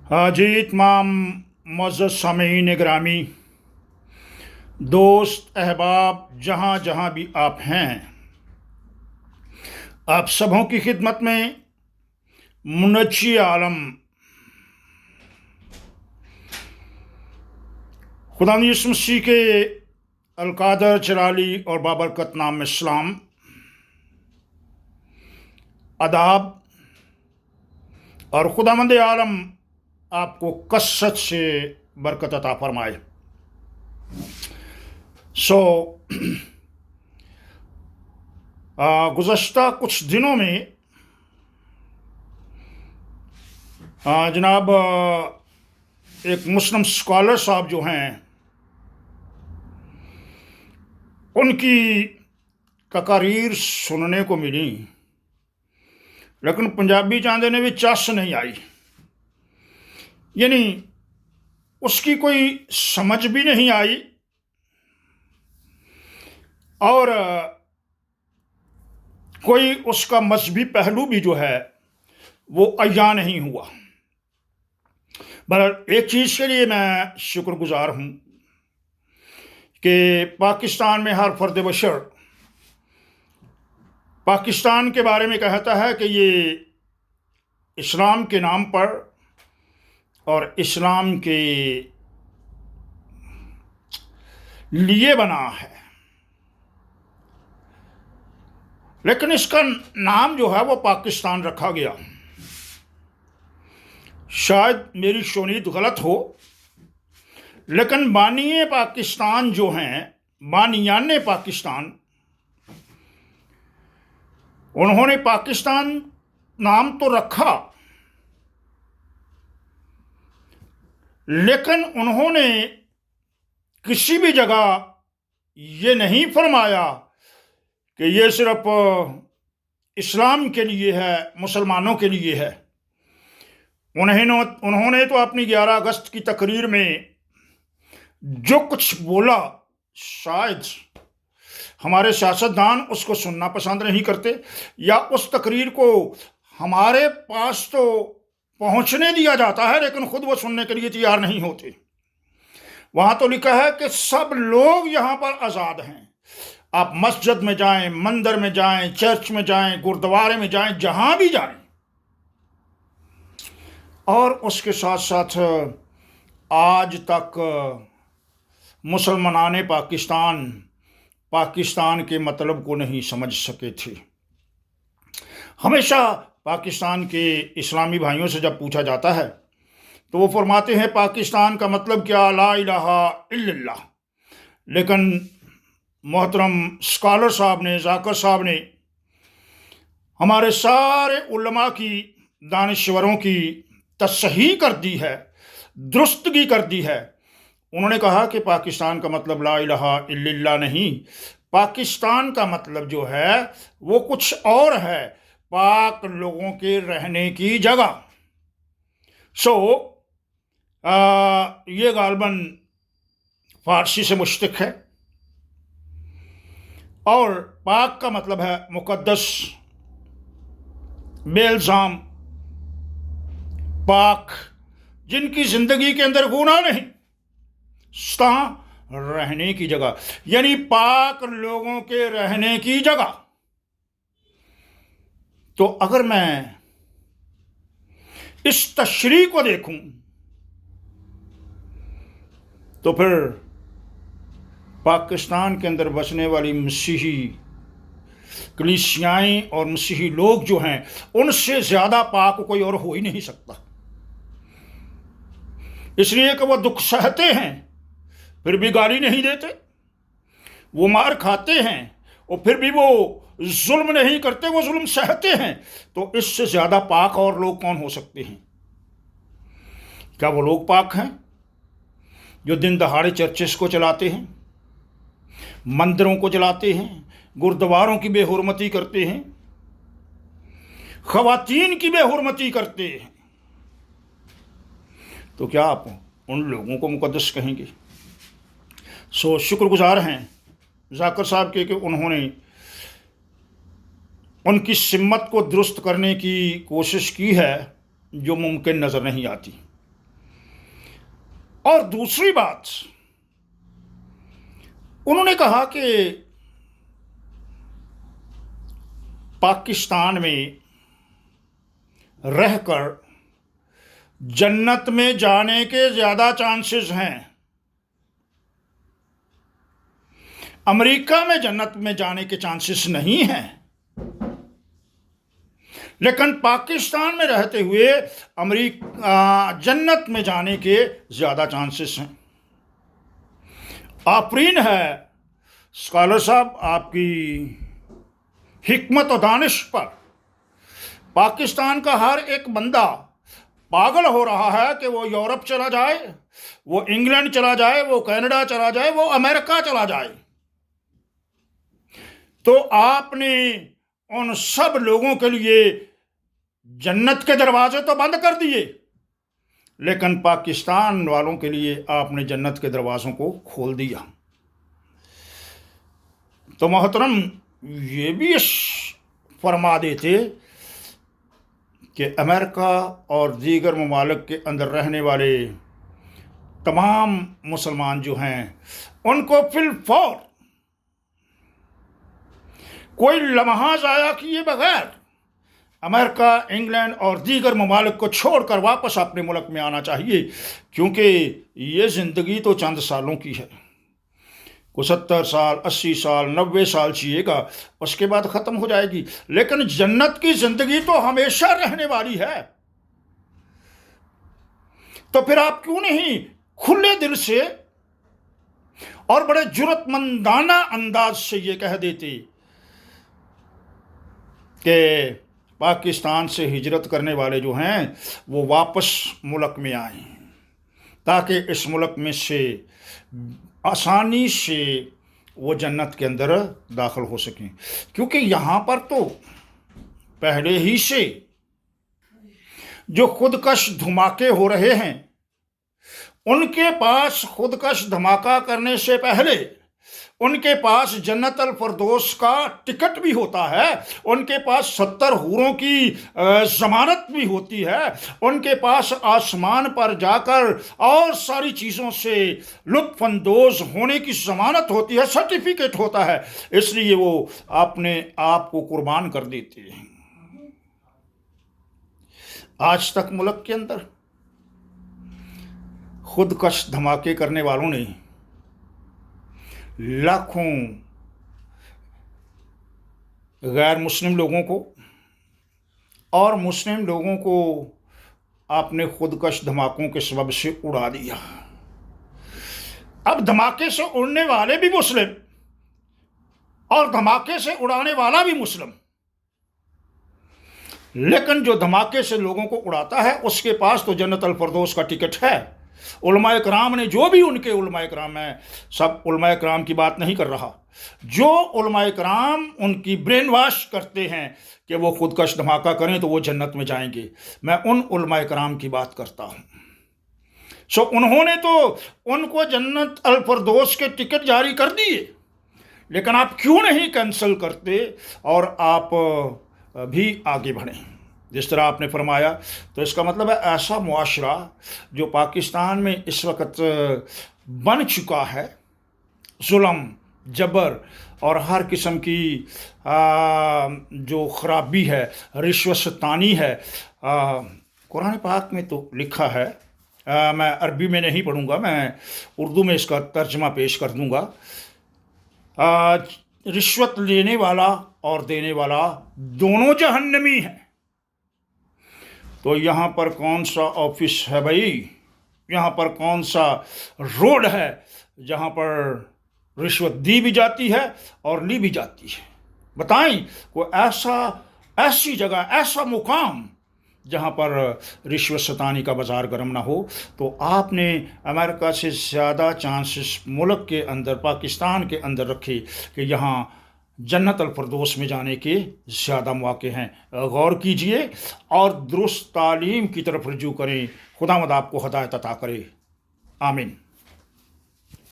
हाजी तमाम मुअज़्ज़ज़ सामीन गिरामी, दोस्त अहबाब, जहाँ जहाँ भी आप हैं, आप सबों की खिदमत में मुनज्जी आलम खुदा यीशु मसीह के अलकादर जलाली और बाबरकत नाम में सलाम, आदाब और खुदावंद आलम आपको कसरत से बरकत अता फरमाए। गुज़श्ता कुछ दिनों में जनाब एक मुस्लिम स्कॉलर साहब जो हैं, उनकी तकारीर सुनने को मिली, लेकिन पंजाबी चांदे ने भी चस नहीं आई। यानी उसकी कोई समझ भी नहीं आई और कोई उसका मजहबी पहलू भी जो है वो अया नहीं हुआ। बहरहाल एक चीज़ के लिए मैं शुक्रगुजार हूँ कि पाकिस्तान में हर फर्द बशर पाकिस्तान के बारे में कहता है कि ये इस्लाम के नाम पर और इस्लाम के लिए बना है, लेकिन इसका नाम जो है वो पाकिस्तान रखा गया। शायद मेरी शोनीत गलत हो, लेकिन बानिए पाकिस्तान जो हैं, बानियाने पाकिस्तान, उन्होंने पाकिस्तान नाम तो रखा, लेकिन उन्होंने किसी भी जगह ये नहीं फरमाया कि ये सिर्फ इस्लाम के लिए है, मुसलमानों के लिए है। उन्होंने तो अपनी 11 अगस्त की तकरीर में जो कुछ बोला, शायद हमारे सियासतदान उसको सुनना पसंद नहीं करते, या उस तकरीर को हमारे पास तो पहुंचने दिया जाता है लेकिन खुद वो सुनने के लिए तैयार नहीं होते। वहां तो लिखा है कि सब लोग यहां पर आज़ाद हैं। आप मस्जिद में जाएं, मंदिर में जाएं, चर्च में जाएं, गुरुद्वारे में जाएं, जहां भी जाएं। और उसके साथ साथ आज तक मुसलमानाने पाकिस्तान के मतलब को नहीं समझ सके थे। हमेशा पाकिस्तान के इस्लामी भाइयों से जब पूछा जाता है तो वो फरमाते हैं पाकिस्तान का मतलब क्या, ला इलाहा इल्लल्लाह। लेकिन मोहतरम स्कॉलर साहब ने, जाकर साहब ने हमारे सारे उलमा की, दानिश्वरों की तस्हीह कर दी है, दुरुस्तगी कर दी है। उन्होंने कहा कि पाकिस्तान का मतलब ला इलाहा इल्लल्लाह नहीं, पाकिस्तान का मतलब जो है वो कुछ और है, पाक लोगों के रहने की जगह। ये गालबन फारसी से मुश्तक है और पाक का मतलब है मुकद्दस, बेइल्ज़ाम, पाक, जिनकी जिंदगी के अंदर गुनाह नहीं, रहने की जगह, यानी पाक लोगों के रहने की जगह। तो अगर मैं इस तशरीह को देखूं तो फिर पाकिस्तान के अंदर बसने वाली मसीही कलीसियाएं और मसीही लोग जो हैं, उनसे ज़्यादा पाक कोई और हो ही नहीं सकता। इसलिए कि वो दुख सहते हैं फिर भी गाली नहीं देते, वो मार खाते हैं और फिर भी वो जुल्म नहीं करते, वो जुल्म सहते हैं। तो इससे ज़्यादा पाक और लोग कौन हो सकते हैं? क्या वो लोग पाक हैं जो दिन दहाड़े चर्चेस को चलाते हैं, मंदिरों को जलाते हैं, गुरुद्वारों की बेहुरमती करते हैं, ख़वातीन की बेहुरमती करते हैं? तो क्या आप उन लोगों को मुकद्दस कहेंगे? शुक्रगुजार हैं जाकर साहब के कि उन्होंने उनकी सिम्मत को दुरुस्त करने की कोशिश की है जो मुमकिन नज़र नहीं आती। और दूसरी बात, उन्होंने कहा कि पाकिस्तान में रहकर जन्नत में जाने के ज़्यादा चांसेस हैं। अमेरिका में जन्नत में जाने के चांसेस नहीं हैं, लेकिन पाकिस्तान में रहते हुए जन्नत में जाने के ज़्यादा चांसेस हैं। आफरीन है स्कॉलर साहब आपकी हिकमत और दानिश पर। पाकिस्तान का हर एक बंदा पागल हो रहा है कि वो यूरोप चला जाए, वो इंग्लैंड चला जाए, वो कनाडा चला जाए, वो अमेरिका चला जाए। तो आपने उन सब लोगों के लिए जन्नत के दरवाजे तो बंद कर दिए, लेकिन पाकिस्तान वालों के लिए आपने जन्नत के दरवाज़ों को खोल दिया। तो मोहतरम ये भी फरमा देते कि अमेरिका और दीगर ममालिक के अंदर रहने वाले तमाम मुसलमान जो हैं उनको फिलफौर कोई लम्हा ज़ाया किए बगैर अमेरिका, इंग्लैंड और दीगर ममालिक को छोड़कर वापस अपने मुल्क में आना चाहिए, क्योंकि ये ज़िंदगी तो चंद सालों की है। को 70 साल, 80 साल, 90 साल जिएगा, उसके बाद ख़त्म हो जाएगी, लेकिन जन्नत की ज़िंदगी तो हमेशा रहने वाली है। तो फिर आप क्यों नहीं खुले दिल से और बड़े जुर्रतमंदाना अंदाज से ये कह देते कि पाकिस्तान से हिजरत करने वाले जो हैं वो वापस मुल्क में आएं, ताकि इस मुल्क में से आसानी से वो जन्नत के अंदर दाखिल हो सकें। क्योंकि यहाँ पर तो पहले ही से जो खुदकश धमाके हो रहे हैं, उनके पास खुदकश धमाका करने से पहले उनके पास जन्नत अल फरदौस का टिकट भी होता है, उनके पास 70 हूरों की ज़मानत भी होती है, उनके पास आसमान पर जाकर और सारी चीज़ों से लुत्फ़अंदोज़ होने की ज़मानत होती है, सर्टिफिकेट होता है। इसलिए वो अपने आप को कुर्बान कर देते हैं। आज तक मुल्क के अंदर खुदकश धमाके करने वालों ने लाखों गैर मुस्लिम लोगों को और मुस्लिम लोगों को आपने खुदकश धमाकों के सबब से उड़ा दिया। अब धमाके से उड़ने वाले भी मुस्लिम और धमाके से उड़ाने वाला भी मुस्लिम, लेकिन जो धमाके से लोगों को उड़ाता है उसके पास तो जन्नत अल फरदौस का टिकट है। उलमाए कराम ने, जो भी उनके उलमाए कराम हैं, सब उलमाए कराम की बात नहीं कर रहा, जो उलमाए कराम उनकी ब्रेन वॉश करते हैं कि वो खुदकश धमाका करें तो वो जन्नत में जाएंगे, मैं उन उलमाए कराम की बात करता हूँ। उन्होंने तो उनको जन्नत अल फरदौस के टिकट जारी कर दिए, लेकिन आप क्यों नहीं कैंसिल करते और आप भी आगे बढ़ें जिस तरह आपने फरमाया। तो इसका मतलब है ऐसा मुआशरा जो पाकिस्तान में इस वक्त बन चुका है, जुल्म, जबर और हर किस्म की जो ख़राबी है, रिश्वततानी है। कुरान पाक में तो लिखा है, मैं अरबी में नहीं पढ़ूँगा, मैं उर्दू में इसका तर्जमा पेश कर दूँगा। रिश्वत लेने वाला और देने वाला दोनों जहन्नमी हैं। तो यहाँ पर कौन सा ऑफिस है भाई, यहाँ पर कौन सा रोड है जहाँ पर रिश्वत दी भी जाती है और ली भी जाती है? बताएं कोई ऐसी जगह, ऐसा मुकाम जहाँ पर रिश्वत सतानी का बाज़ार गर्म ना हो। तो आपने अमेरिका से ज़्यादा चांसेस मुल्क के अंदर, पाकिस्तान के अंदर रखे कि यहाँ जन्नत अल फरदौस में जाने के ज़्यादा मौके हैं। गौर कीजिए और दुरुस्त तालीम की तरफ रुजू करें। खुदावंद आपको हदायत अता करे। आमीन।